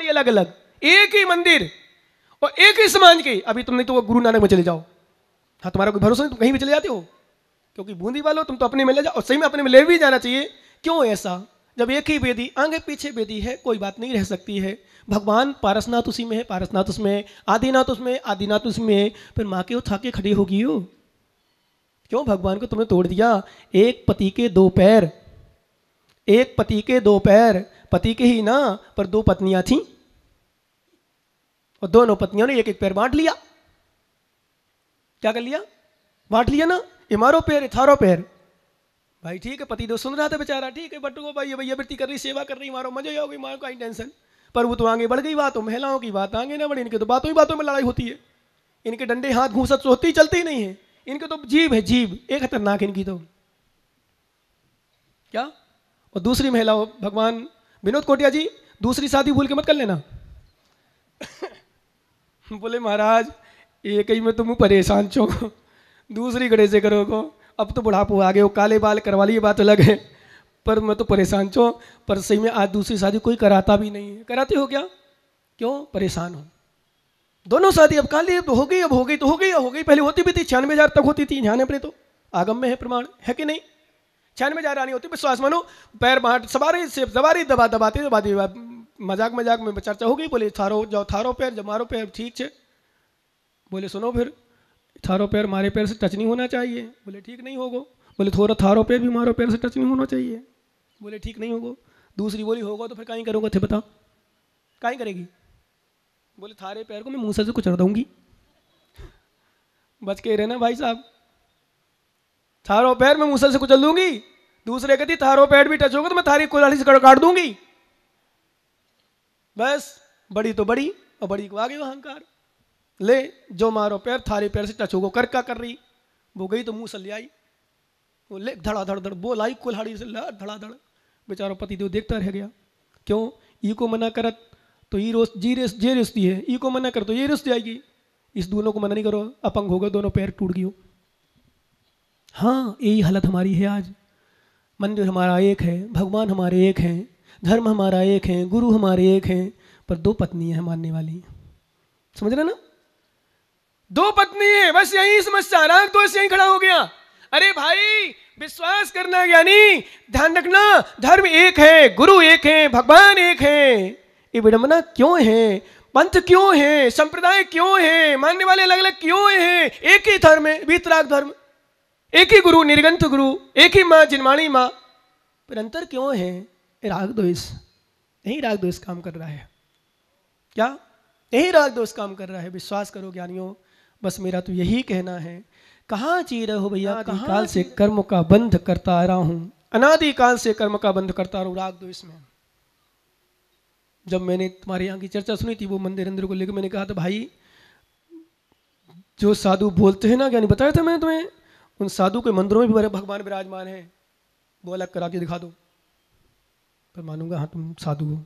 वाली अलग अलग, एक ही मंदिर और एक ही समाज के। अभी तुम नहीं तो गुरु नानक में चले जाओ, हाँ तुम्हारा कोई भरोसा नहीं, तुम कहीं भी चले जाते हो, क्योंकि बूंदी वालों तुम तो अपने में ले जाओ, और सही में अपने में ले भी जाना चाहिए। क्यों ऐसा? जब एक ही वेदी आगे पीछे वेदी है, कोई बात नहीं रह सकती है। भगवान पारसनाथ उसी में है, पारसनाथ उसमें है, आदिनाथ उसमें, आदिनाथ उसमें है, फिर माँ के उठा के खड़ी होगी हो। क्यों भगवान को तुमने तोड़ दिया? एक पति के दो पैर, एक पति के दो पैर, पति के ही ना पर दो पत्नियां थीं, और दोनों पत्नियों ने एक एक पैर बांट लिया। क्या कर लिया? बांट लिया ना, ये मारो पैर, थारो पैर। भाई ठीक है, पति तो सुन रहा था बेचारा, ठीक है बटुओ भाई, भैया वृत्ति कर रही, सेवा कर रही, मारो मजे होगी, मारो का टेंशन। पर वो तो आगे बढ़ गई बात, तो महिलाओं की बात आगे ना बढ़ी, इनके तो बातों ही बातों में लड़ाई होती है, इनके डंडे हाथ घूसत होती ही चलती ही नहीं है, इनके तो जीभ है, जीभ एक खतरनाक इनकी तो। क्या? और दूसरी महिला भगवान विनोद कोटिया जी, दूसरी शादी भूल के मत कर लेना। बोले महाराज एक ही में तुम परेशान छो, दूसरी गड़े से करोगे, अब तो बुढ़ापो आ गए हो, काले बाल करवा लिए बात अलग है, पर मैं तो परेशान छो। पर सही में आज दूसरी शादी कोई कराता भी नहीं है। कराते हो क्या? क्यों? परेशान हो। दोनों शादी अब काले तो हो गई, अब हो गई तो हो गई, हो गई, पहले होती भी थी 96,000 तक होती थी, ध्यान अपने तो आगम में है प्रमाण है कि नहीं? 96,000 आनी होती, विश्वास मानो, पैर बांट सवारी से सवारी दबा दबाते दबाते, मजाक मजाक में चर्चा हो गई, बोले थारो जाओ, थारो पैर जब मारो पैर, ठीक है। बोले सुनो फिर थारो पैर मारे पैर से टच नहीं होना चाहिए। बोले ठीक नहीं होगो। बोले थोड़ा थारो पैर भी मारो पैर से टच नहीं होना चाहिए। बोले ठीक नहीं होगो। दूसरी बोली होगा तो फिर काहीं करोगे थे बता, काहीं करेगी? बोले थारे पैर को मैं मुंह से कुचल दूंगी। बच के रहना भाई साहब, थारो पैर मैं मुंह से कुचल दूंगी। दूसरे कहती थारो पैर भी टच होगा तो मैं थारी कुल्हाड़ी से काट दूंगी। बस बड़ी तो बड़ी, और बड़ी को आगे अहंकार, ले जो मारो पैर थारे पैर से टच होगो, कर क्या कर रही? वो गई तो मुंह से ले आई, वो ले धड़ा धड़ धड़ बोल आई कुल्हाड़ी से धड़ा धड़। बेचारा पति देव देखता रह गया। क्यों? ई को मना करत तो ई रोज जी रेस जे रिश्ती है, ई को मना कर तो ये रिश्त जाएगी, इस दोनों को मना नहीं करो, अपंग होगा, दोनों पैर टूट गई हो। हाँ यही हालत हमारी है आज। मंदिर हमारा एक है, भगवान हमारे एक हैं, धर्म हमारा एक है, गुरु हमारे एक हैं, पर दो पत्नी है मानने वाली। समझ रहे ना? दो पत्नी है, बस यही समस्या, राग तो यही खड़ा हो गया। अरे भाई विश्वास करना ज्ञानी, ध्यान रखना, धर्म एक है, गुरु एक है, भगवान एक है। ये विडंबना क्यों है? पंथ क्यों है? संप्रदाय क्यों है? मानने वाले अलग अलग क्यों है? एक ही धर्म है, वीतराग धर्म, एक ही गुरु निर्गंथ गुरु, एक ही माँ जिनवाणी माँ, पर अंतर क्यों है? राग द्वेष, यही राग द्वेष काम कर रहा है। क्या? यही राग द्वेष काम कर रहा है। विश्वास करो ज्ञानियों, बस मेरा तो यही कहना है, कहाँ जी रहो भैया, अनादिकाल से कर्म का बंध करता आ रहा हूँ, अनादिकाल से कर्म का बंध करता आ रहा हूँ राग द्वेष में। जब मैंने तुम्हारे यहाँ की चर्चा सुनी थी वो मंदिर अंदर को लेकर, मैंने कहा था भाई जो साधु बोलते हैं ना, ज्ञानी बताया था मैंने तुम्हें, उन साधु के मंदिरों में भी भगवान विराजमान है, वो अलग करा के दिखा दो, पर मानूंगा हाँ तुम साधु हो।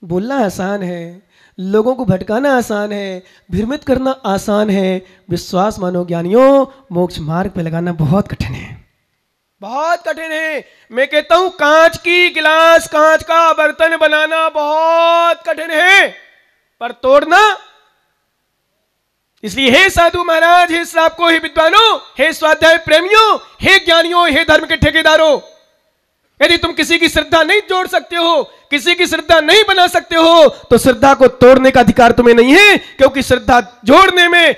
बोलना आसान है, लोगों को भटकाना आसान है, भ्रमित करना आसान है, विश्वास मानो ज्ञानियों, मोक्ष मार्ग पे लगाना बहुत कठिन है, बहुत कठिन है। मैं कहता हूं कांच की गिलास, कांच का बर्तन बनाना बहुत कठिन है, पर तोड़ना। इसलिए हे साधु महाराज, हे श्रावकों, हे विद्वानों, हे स्वाध्याय प्रेमियों, हे ज्ञानियों, हे धर्म के ठेकेदारों, यदि तुम किसी की श्रद्धा नहीं जोड़ सकते हो, किसी की श्रद्धा नहीं बना सकते हो, तो श्रद्धा को तोड़ने का अधिकार तुम्हें नहीं है, क्योंकि श्रद्धा जोड़ने में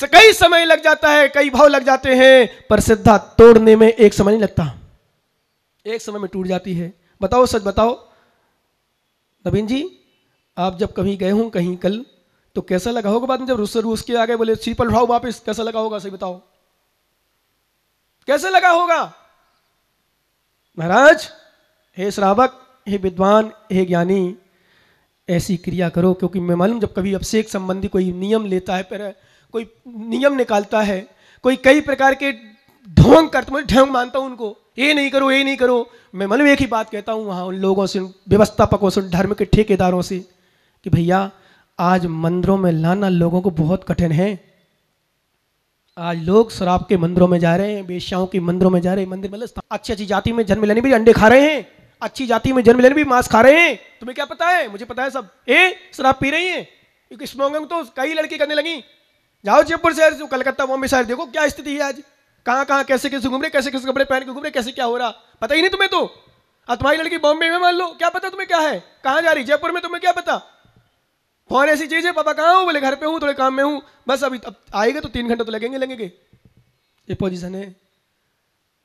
कई समय लग जाता है, कई भाव लग जाते हैं, पर श्रद्धा तोड़ने में एक समय नहीं लगता, एक समय में टूट जाती है। बताओ सच बताओ नवीन जी, आप जब कभी गए हों कहीं कल, तो कैसा लगा होगा बाद में जब रूस के आ गए, बोले सीपल उठाओ वापिस, कैसा लगा होगा सही बताओ, कैसा लगा होगा? महाराज, हे श्रावक, हे विद्वान, हे ज्ञानी, ऐसी क्रिया करो, क्योंकि मैं मालूम जब कभी अभिषेक संबंधी कोई नियम लेता है, पर कोई नियम निकालता है, कोई कई प्रकार के ढोंग करते, मैं ढोंग मानता हूं उनको, ये नहीं करो, ये नहीं करो। मैं मालूम एक ही बात कहता हूं वहां उन लोगों से, व्यवस्थापकों से, धर्म के ठेकेदारों से, कि भैया आज मंदिरों में लाना लोगों को बहुत कठिन है। आज लोग शराब के मंदिरों में जा रहे हैं, वेश्याओं के मंदिरों में जा रहे हैं, मंदिर मतलब अच्छी अच्छी जाति में जन्म लेने भी अंडे खा रहे हैं, अच्छी जाति में जन्म लेने भी मांस खा रहे हैं, तुम्हें क्या पता है? मुझे पता है सब। शराब पी रही हैं, स्मोकिंग तो कई लड़की करने लगी। जाओ जयपुर शहर से कलकत्ता बॉम्बे शहर, देखो क्या स्थिति है आज, कहाँ कहाँ कैसे कैसे घूम रहे, कैसे कैसे कपड़े पहन के घूम रहे, कैसे क्या हो रहा, पता ही नहीं तुम्हें। तो अब तुम्हारी लड़की बॉम्बे में, मान लो, क्या पता तुम्हें क्या है, कहाँ जा रही, जयपुर में, तुम्हें क्या पता। फोन ऐसी चीज है, पापा कहाँ हो, बोले घर पे हूँ, थोड़े काम में हूँ, बस अभी अब आएगा तो 3 घंटे तो लगेंगे। ये पोजीशन है।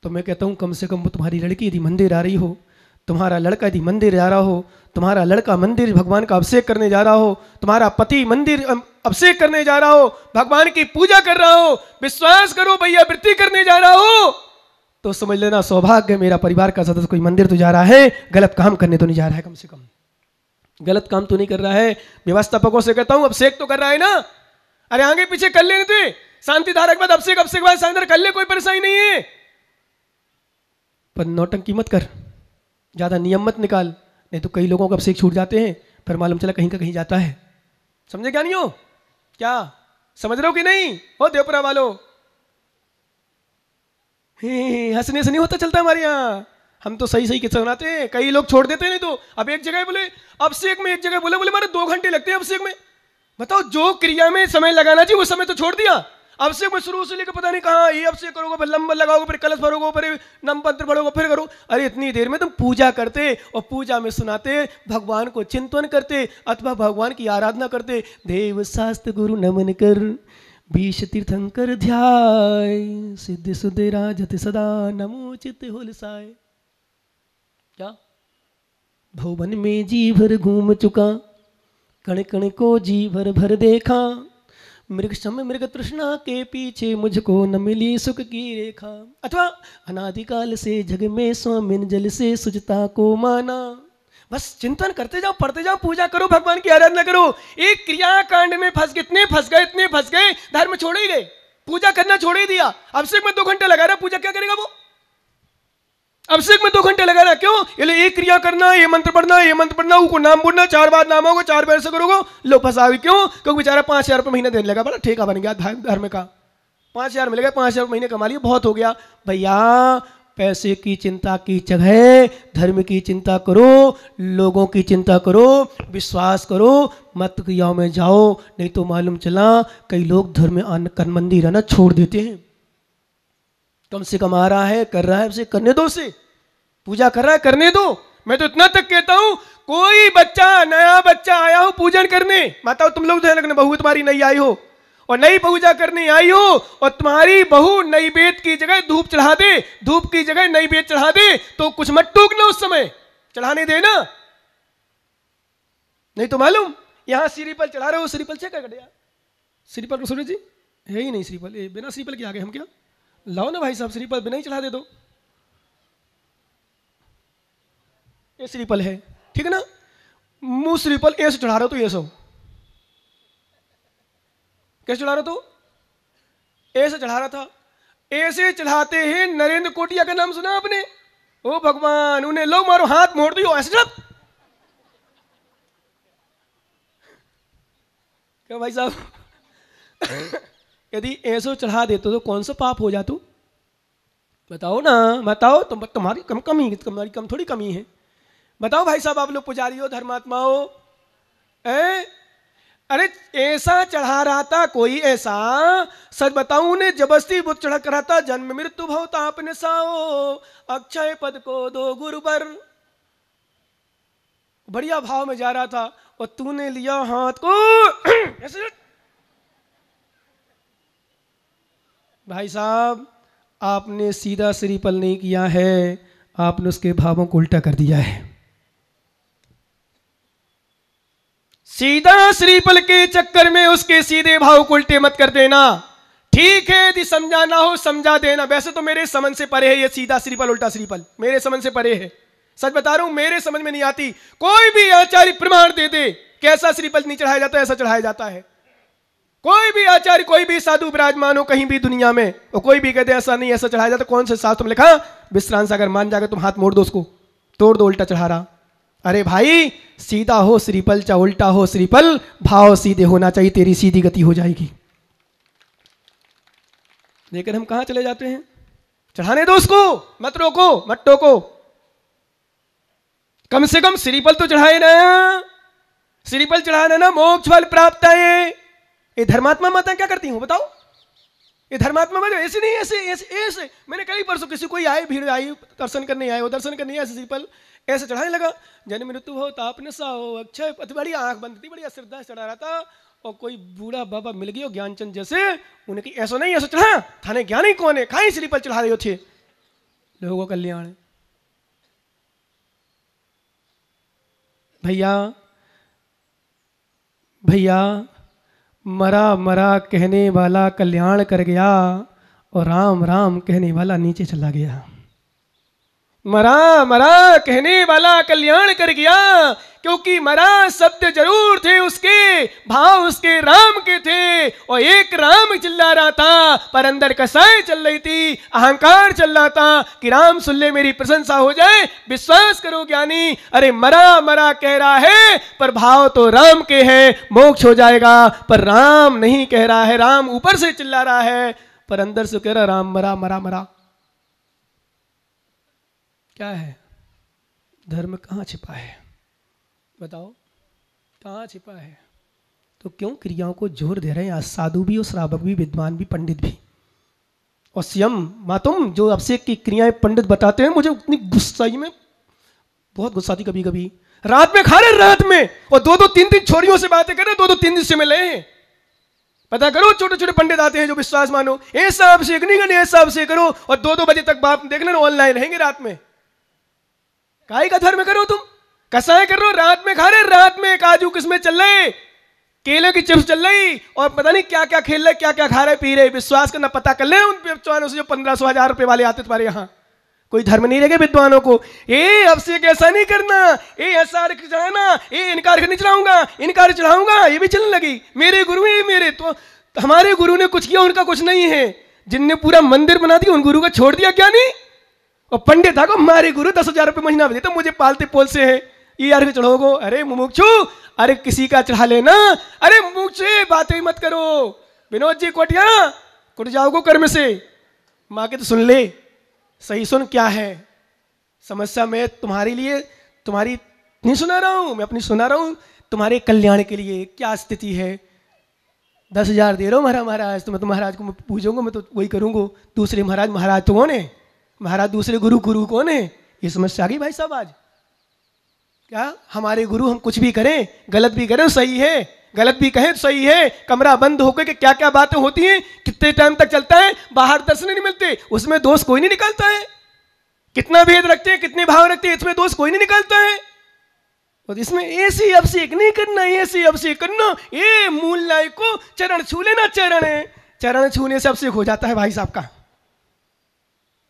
तो मैं कहता हूँ कम से कम तुम्हारी लड़की यदि मंदिर आ रही हो, तुम्हारा लड़का यदि मंदिर जा रहा हो, तुम्हारा लड़का मंदिर भगवान का अभिषेक करने जा रहा हो, तुम्हारा पति मंदिर अभिषेक करने जा रहा हो, भगवान की पूजा कर रहा हो, विश्वास करो भैया वृत्ति करने जा रहा हो, तो समझ लेना सौभाग्य, मेरा परिवार का सदस्य कोई मंदिर तो जा रहा है, गलत काम करने तो नहीं जा रहा है, कम से कम गलत काम तो नहीं कर रहा है। व्यवस्थापकों से कहता हूं अभिषेक तो कर रहा है ना, अरे आगे पीछे कर लेने थे, शांति धारक बाद अभिषेक, अभिषेक बाद शांति कर ले, कोई परेशानी नहीं है, पर नौटंकी मत कर, ज्यादा नियम मत निकाल, नहीं तो कई लोगों को अभिषेक छूट जाते हैं, फिर मालूम चला कहीं का कहीं जाता है। समझे क्या नहीं हो, क्या समझ रहे हो कि नहीं हो देवपुरा वालों? हंसने से नहीं होता चलता हमारे यहाँ, हम तो सही सही किस्सा सुनाते हैं, कई लोग छोड़ देते हैं। नहीं तो अब एक जगह बोले अभिषेक में, एक जगह बोले मारे 2 घंटे लगते हैं अभिषेक में। बताओ, जो क्रिया में समय लगाना चाहिए वो समय तो छोड़ दिया। अभिषेक में शुरू से लेकर पता नहीं कहाँ, ये अभिषेक करोगे, फिर लंबर लगाओगे, फिर कलश भरोगे, फिर नम मंत्र पढ़ोगे, फिर करो। अरे इतनी देर में तुम पूजा करते और पूजा में सुनाते, भगवान को चिंतन करते अथवा भगवान की आराधना करते। देव शास्त्र गुरु नमन कर, 20 तीर्थंकर ध्याय, सिद्धि सुधे राजत सदा, नमो चित्त होलसाय। क्या भवन में जी भर घूम चुका, कण कण को जी भर भर देखा, मृग सम मृग तृष्णा के पीछे मुझको न मिली सुख की रेखा। अथवा अनादिकाल से जग में स्वामिन जल से सुजता को माना। बस चिंतन करते जाओ, पढ़ते जाओ, पूजा करो, भगवान की आराधना करो। एक क्रिया कांड में फंस गए, इतने फंस गए, धर्म छोड़ ही गए, पूजा करना छोड़ ही दिया। अभिषेक में 2 घंटे लगा रहा, पूजा क्या करेगा वो? अभिषेक में 2 घंटे लगा रहा, क्यों? ये क्रिया करना, ये मंत्र पढ़ना, ये मंत्र पढ़ना, वो नाम बोलना, 4 बार नाम होगा, 4 बार से करोगे, लो फंसा भी। क्यों? क्योंकि बेचारा 5,000 रुपये महीना देने लगा, बड़ा ठेका बन गया धर्म का। 5,000 मिलेगा, 5,000 महीने कमा लिए, बहुत हो गया। भैया पैसे की चिंता की जगह धर्म की चिंता करो, लोगों की चिंता करो, विश्वास करो, मत क्रियाओं में जाओ, नहीं तो मालूम चला कई लोग धर्म में आना, मंदिर आना छोड़ देते हैं। कम से कम आ रहा है, कर रहा है, उसे करने दो, उसे पूजा कर रहा है, करने दो। मैं तो इतना तक कहता हूं, कोई बच्चा, नया बच्चा आया हो पूजन करने, बताओ तुम लोग ध्यान रखना, बहू तुम्हारी नई आई हो और नई पूजा करने आई हो और तुम्हारी बहू नई बेत की जगह धूप चढ़ा दे, धूप की जगह नई बेत चढ़ा दे, तो कुछ मत टूकना, उस समय चढ़ाने देना। नहीं तो मालूम यहां श्रीफल चढ़ा रहे हो, श्रीफल से क्या कटेगा? श्रीफल को सूर्य जी है ही नहीं, श्रीफल बिना श्रीफल के आगे हम क्या? लाओ ना भाई साहब, श्रीफल बिना ही चढ़ा दे दो। ये श्रीफल है, ठीक है ना? मुंह श्रीफल ऐसे चढ़ा रहे हो तो ये सो कैसे चढ़ा रहा? तो ऐसे चढ़ा रहा था। ऐसे चढ़ाते हैं नरेंद्र कोटिया का नाम सुना आपने? ओ भगवान, उन्हें लो मारो, हाथ मोड़ दियो, ऐसे चढ़ा। क्या भाई साहब यदि ऐसे चढ़ा देते तो कौन सा पाप हो जाता? बताओ ना, बताओ। तुम्हारी कम थोड़ी कमी है। बताओ भाई साहब, आप लोग पुजारी हो, धर्मात्मा हो, अरे ऐसा चढ़ा रहा था कोई, ऐसा सच बताऊं ने जबरदस्ती बुत चढ़ा करा था, जन्म मृत्यु भव ताप निसाओ, अक्षय पद को दो गुरुबर। बढ़िया भाव में जा रहा था और तूने लिया हाथ को ऐसे। भाई साहब, आपने सीधा श्रीफल नहीं किया है, आपने उसके भावों को उल्टा कर दिया है। सीधा श्रीफल के चक्कर में उसके सीधे भाव को उल्टे मत कर देना। ठीक है, यदि समझाना हो समझा देना। वैसे तो मेरे समझ से परे है ये सीधा श्रीफल उल्टा श्रीफल, मेरे समझ से परे है। सच बता रहा हूं, मेरे समझ में नहीं आती। कोई भी आचार्य प्रमाण दे दे कैसा श्रीफल नहीं चढ़ाया जाता, ऐसा चढ़ाया जाता है। कोई भी आचार्य, कोई भी साधु विराजमान हो कहीं भी दुनिया में, और कोई भी कहते ऐसा नहीं, ऐसा चढ़ाया जाता। कौन से शास्त्र में लिखा? विश्रांत सागर मान जाकर तुम हाथ मोड़ दो, उसको तोड़ दो, उल्टा चढ़ा रहा। अरे भाई, सीधा हो श्रीफल चाहे उल्टा हो श्रीफल, भाव सीधे होना चाहिए, तेरी सीधी गति हो जाएगी। लेकिन हम कहां चले जाते हैं? चढ़ाने दो उसको, मत रोको, मत टोको। कम से कम श्रीफल तो चढ़ाए ना, श्रीफल चढ़ाना ना मोक्ष फल प्राप्त है। ये धर्मात्मा माता क्या करती हूँ बताओ? ये धर्मात्मा माता ऐसे नहीं, ऐसे ऐसे ऐसे। मैंने कल परसों किसी कोई आए, भीड़ आई, दर्शन करने आए, वो दर्शन करने आए, श्रीफल ऐसे चढ़ाने लगा। जन्म मृत्यु हो, ताप नशा हो, अक्षय पति, बड़ी आंख बंद थी, बड़ी श्रद्धा चढ़ा रहा था। और कोई बूढ़ा बाबा मिल गया ज्ञानचंद जैसे, उन्हें कि ऐसा नहीं ऐसा चढ़ा, थाने ज्ञान ही कौन है, खाई श्रीफल चढ़ा रहे थे। लोगों का कल्याण। भैया भैया, मरा मरा कहने वाला कल्याण कर गया और राम राम कहने वाला नीचे चला गया। मरा मरा कहने वाला कल्याण कर गया, क्योंकि मरा शब्द जरूर थे उसके, भाव उसके राम के थे। और एक राम चिल्ला रहा था, पर अंदर कसाई चल रही थी, अहंकार चल रहा था कि राम सुन ले मेरी प्रशंसा हो जाए, विश्वास करो ज्ञानी। अरे मरा मरा कह रहा है, पर भाव तो राम के हैं, मोक्ष हो जाएगा। पर राम नहीं कह रहा है, राम ऊपर से चिल्ला रहा है, पर अंदर से कह रहा राम मरा मरा मरा। क्या है? धर्म कहाँ छिपा है बताओ? कहाँ छिपा है? तो क्यों क्रियाओं को जोर दे रहे हैं आज साधु भी और श्रावक भी, विद्वान भी, पंडित भी। और स्वयं मातुम जो अभिषेक की क्रियाएं पंडित बताते हैं, मुझे उतनी गुस्सा में बहुत गुस्सा आती कभी कभी। रात में खा रहे, रात में, और दो दो तीन तीन छोरियों से बातें कर रहे, दो दो तीन दिन से मिले हैं। पता करो, छोटे छोटे पंडित आते हैं जो विश्वास मानो, ऐसा अभिषेक नहीं करने, ऐसा अभिषेक करो, और 2-2 बजे तक बाप देख लेना ऑनलाइन रहेंगे रात में। काय का धर्म करो तुम? कसाय कर रहे हो, रात में खा रहे, रात में काजू किस्में चल रहे, केले की चिप्स चल रही, और पता नहीं क्या क्या खेल रहे, क्या क्या खा रहे पी रहे। विश्वास करना, पता कर ले उन विद्वानों से जो 1500-1000 रुपए वाले आते तुम्हारे यहाँ। कोई धर्म नहीं रहेगा विद्वानों को। ये अब से ऐसा नहीं करना, ये ऐसा चढ़ाना, ये इनकार नहीं चढ़ाऊंगा, इनकार चढ़ाऊंगा, ये भी चलने लगी। मेरे गुरु है, मेरे तो हमारे गुरु ने कुछ किया, उनका कुछ नहीं है। जिनने पूरा मंदिर बना दिया उन गुरु का छोड़ दिया क्या नहीं? और पंडित था को हमारे गुरु 10,000 रुपये महीना देते, मुझे पालते पोल से है, ये यार के चढ़ोगो। अरे मुमुक्षु, अरे किसी का चढ़ा लेना, अरे मुमुक्षु बातें मत करो। विनोद जी कोटिया कुट जाओगो कर्म से, माँ के तो सुन ले, सही सुन क्या है समस्या। मैं तुम्हारे लिए तुम्हारी नहीं सुना रहा हूं, मैं अपनी सुना रहा हूं तुम्हारे कल्याण के लिए। क्या स्थिति है? 10,000 दे रहा हूं महाराज, तो मैं तो महाराज को पूछूंगा, मैं तो वही करूंगा। दूसरे महाराज, महाराज तो कौन है? महाराज दूसरे गुरु, गुरु कौन है? ये समस्या आ गई भाई साहब आज। क्या हमारे गुरु, हम कुछ भी करें, गलत भी करें सही है, गलत भी कहें तो सही है। कमरा बंद होकर के क्या क्या बातें होती हैं, कितने टाइम तक चलता है, बाहर दर्शन नहीं मिलते, उसमें दोष कोई नहीं निकालता है। कितना भेद रखते हैं, कितने भाव रखते हैं, इसमें दोष कोई नहीं निकालता है। और इसमें ऐसी अभिषेक नहीं करना, ऐसी अभिषेक करना, ये मूल लाई को चरण छू लेना। चरण छूने से अभिषेक हो जाता है भाई साहब का।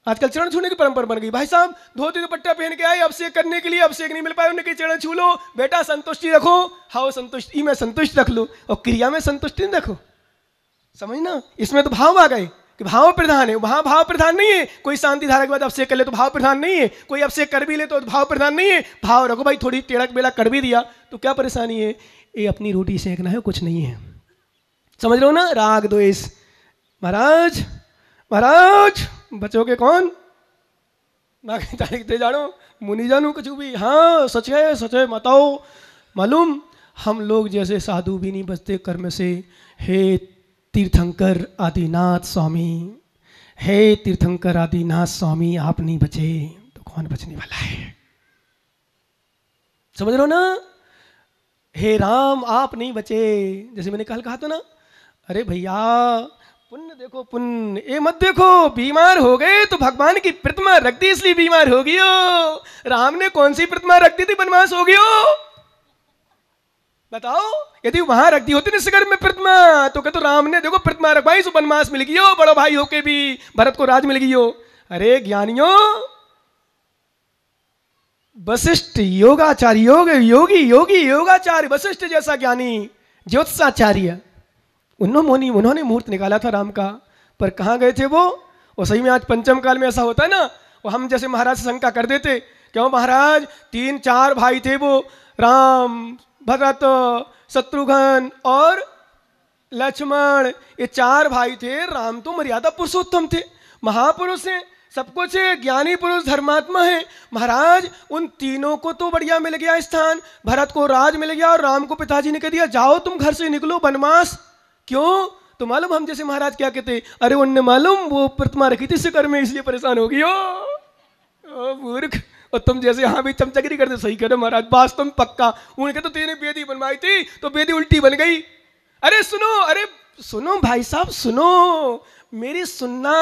आजकल चरण छूने की परंपरा बन गई। भाई साहब धोती दुपट्टा पहन के आए अभिषेक करने के लिए, अभिषेक नहीं मिल पाया, उन्हें चरण छू लो। बेटा संतुष्टि रखो, हाँ संतुष्टि में संतुष्ट रख लो, और क्रिया में संतुष्टि नहीं रखो। समझना, इसमें तो भाव आ गए कि भाव प्रधान है, वहां भाव प्रधान नहीं है। कोई शांति धारा के बाद अभिषेक कर ले तो भाव प्रधान नहीं है, कोई अभिषेक कर भी ले तो भाव प्रधान नहीं है। भाव रखो भाई, थोड़ी टेढ़क बेड़ा कर भी दिया तो क्या परेशानी है? ये अपनी रोटी सेकना है, कुछ नहीं है। समझ लो ना, राग द्वेष। महाराज महाराज बचोगे कौन? ना कहीं तारीख दे जानो, मुनि जानू कुछ भी। हाँ सच है बताओ। मालूम, हम लोग जैसे साधु भी नहीं बचते कर्म से। हे तीर्थंकर आदिनाथ स्वामी, हे तीर्थंकर आदिनाथ स्वामी, आप नहीं बचे तो कौन बचने वाला है? समझ लो ना। हे राम आप नहीं बचे, जैसे मैंने कल कहा था ना, अरे भैया पुण्य देखो, पुण्य ये मत देखो। बीमार हो गए तो भगवान की प्रतिमा रख दी इसलिए बीमार हो गई हो। राम ने कौन सी प्रतिमा रख दी थी, बनवास हो गई हो? बताओ, यदि वहां रख दी होती निष्कर में प्रतिमा तो कहते तो राम ने देखो प्रतिमा रखवाई, सो बनवास मिल गई हो, बड़ो भाई होके भी भरत को राज मिल गई हो। अरे ज्ञानियों, वशिष्ठ योगाचार्य, योगी योगाचार्य, वशिष्ठ जैसा ज्ञानी, ज्योतिषाचार्य, उन्होंने मुहूर्त निकाला था राम का। पर कहाँ गए थे वो? और सही में आज पंचम काल में ऐसा होता है ना, वो हम जैसे महाराज से शंका कर देते, क्यों महाराज 3-4 भाई थे वो, राम, भरत, शत्रुघ्न और लक्ष्मण, ये 4 भाई थे। राम तो मर्यादा पुरुषोत्तम थे, महापुरुष हैं, सब कुछ है, ज्ञानी पुरुष धर्मात्मा है। महाराज उन तीनों को तो बढ़िया मिल गया स्थान, भरत को राज मिल गया और राम को पिताजी ने कह दिया जाओ तुम घर से निकलो वनवास। क्यों? तो मालूम हम जैसे महाराज क्या कहते, अरे उनने मालूम वो प्रतिमा रखी थी शिखर में इसलिए परेशान हो गई ओ मूर्ख। और तुम जैसे यहाँ भी चमचगिरी करते, सही कह रहे महाराज, वास्तव में पक्का। उनके तो तेने बेदी बनवाई थी तो बेदी उल्टी बन गई। अरे सुनो भाई साहब सुनो, मेरी सुनना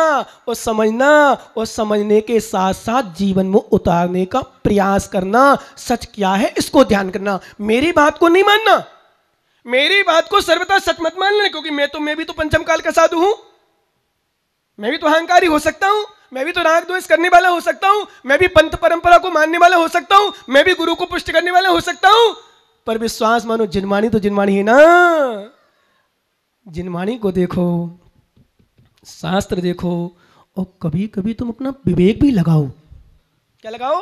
और समझना और समझने के साथ साथ जीवन में उतारने का प्रयास करना। सच क्या है इसको ध्यान करना, मेरी बात को नहीं मानना, मेरी बात को सर्वथा सच मत मानना, क्योंकि मैं भी तो पंचम काल का साधु हूं, मैं भी तो अहंकारी हो सकता हूं, मैं भी तो राग द्वेष करने वाला हो सकता हूं, मैं भी पंथ परंपरा को मानने वाला हो सकता हूं, मैं भी गुरु को पुष्ट करने वाला हो सकता हूं। पर विश्वास मानो, जिनवाणी तो जिनवाणी है ना, जिनवाणी को देखो, शास्त्र देखो, और कभी कभी तुम अपना विवेक भी लगाओ। क्या लगाओ?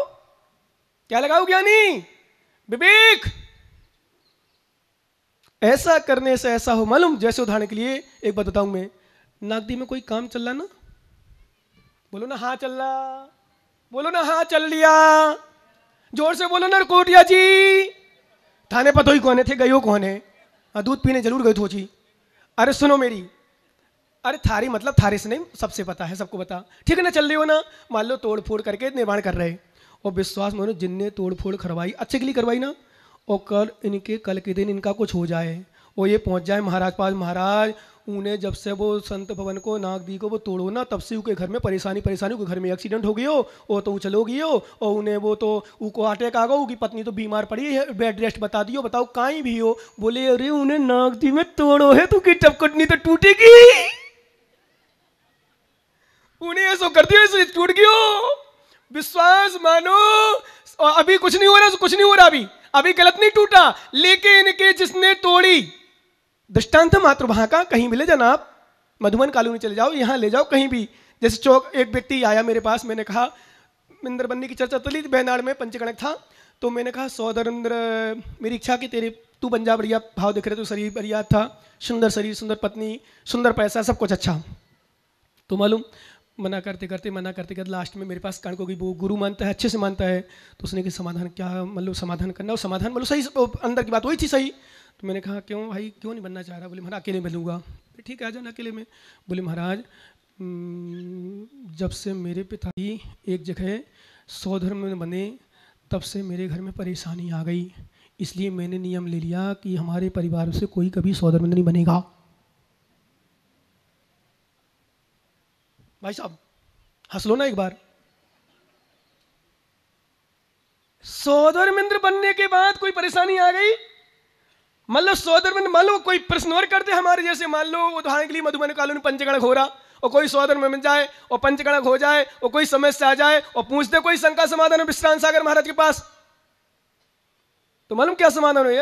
क्या लगाओ ज्ञानी? विवेक। ऐसा करने से ऐसा हो मालूम, जैसे उदाहरण के लिए एक बात बताऊं मैं, नागदी में कोई काम चल रहा ना, बोलो ना हाँ चल रहा, बोलो ना हाँ चल लिया, जोर से बोलो ना कोटिया जी। थाने पतो ही कौन है थे, गयो कौन है? दूध पीने जरूर गए थो जी। अरे सुनो मेरी, अरे थारी मतलब थारे से नहीं, सबसे पता है, सबको पता, ठीक है ना, चल रही हो ना, मान लो तोड़ फोड़ करके निर्माण कर रहे, और विश्वास मानो जिनने तोड़ फोड़ करवाई अच्छे के लिए करवाई ना, और कल के दिन इनका कुछ हो जाए, और ये पहुंच जाए महाराज पास, महाराज उन्हें जब से वो संत भवन को नागदी को वो तोड़ो ना, तब से उनके घर में परेशानी उनके घर में एक्सीडेंट हो गई हो, वो तो चलो गई हो, और उन्हें वो तो उनको अटैक आ गया, उनकी पत्नी तो बीमार पड़ी है, बेड रेस्ट बता दियो, बताओ कहीं भी हो। बोले अरे उन्हें नागदी में तोड़ो है तो की टपकटनी तो टूटेगी, उन्हें ऐसा कर दियो ऐसे टूट गयो। विश्वास मानो, अभी कुछ नहीं हो रहा, कुछ नहीं हो रहा, अभी गलत नहीं टूटा, लेकिन इनके जिसने तोड़ी, दृष्टांत मात्र वहां का, कहीं भी ले जाना आप, मधुबन कॉलोनी चले जाओ, यहां ले जाओ कहीं भी, जैसे चौक, एक व्यक्ति आया मेरे पास, मैंने कहा इंद्र बनने की चर्चा चली थी, बेनाड़ में पंचगणक था, तो मैंने कहा सौदर इंद्र, मेरी इच्छा कि तू बन जा, बढ़िया भाव दिख रहे, तो शरीर बढ़िया था, सुंदर शरीर, सुंदर पत्नी, सुंदर पैसा, सब कुछ अच्छा। तो मालूम मना करते लास्ट में मेरे पास कारण को वो गुरु मानता है, अच्छे से मानता है, तो उसने कि समाधान क्या, मतलब समाधान करना, और समाधान मतलब सही, अंदर की बात वही थी सही। तो मैंने कहा क्यों भाई, क्यों नहीं बनना चाह रहा? बोले महाराज अकेले बनूंगा। ठीक है आ जाना अकेले में। बोले महाराज जब से मेरे पिताजी एक जगह सौधर्म में बने, तब से मेरे घर में परेशानी आ गई, इसलिए मैंने नियम ले लिया कि हमारे परिवार से कोई कभी सौधर्म नहीं बनेगा। भाई साहब हंस लो ना एक बार। सौधर्मेंद्र बनने के बाद कोई परेशानी आ गई, मतलब सौधर्मेंद्र, मान लो कोई प्रश्न और करते हमारे जैसे, मान लो उदाहरण के लिए मधुबन कॉलोनी पंचगणक हो रहा, और कोई सौधर्म में जाए और पंचगणक हो जाए, और कोई समस्या आ जाए और पूछते कोई शंका समाधान विश्रांत सागर महाराज के पास, तो मालूम क्या समाधान हो?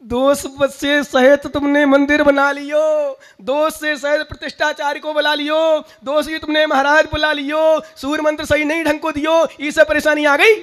दोष से सहित तुमने मंदिर बना लियो, दोष से सहित प्रतिष्ठाचार्य को बुला लियो, दोष ही तुमने महाराज बुला लियो, सूर्य मंत्र सही नहीं ढंग को दियो, इससे परेशानी आ गई।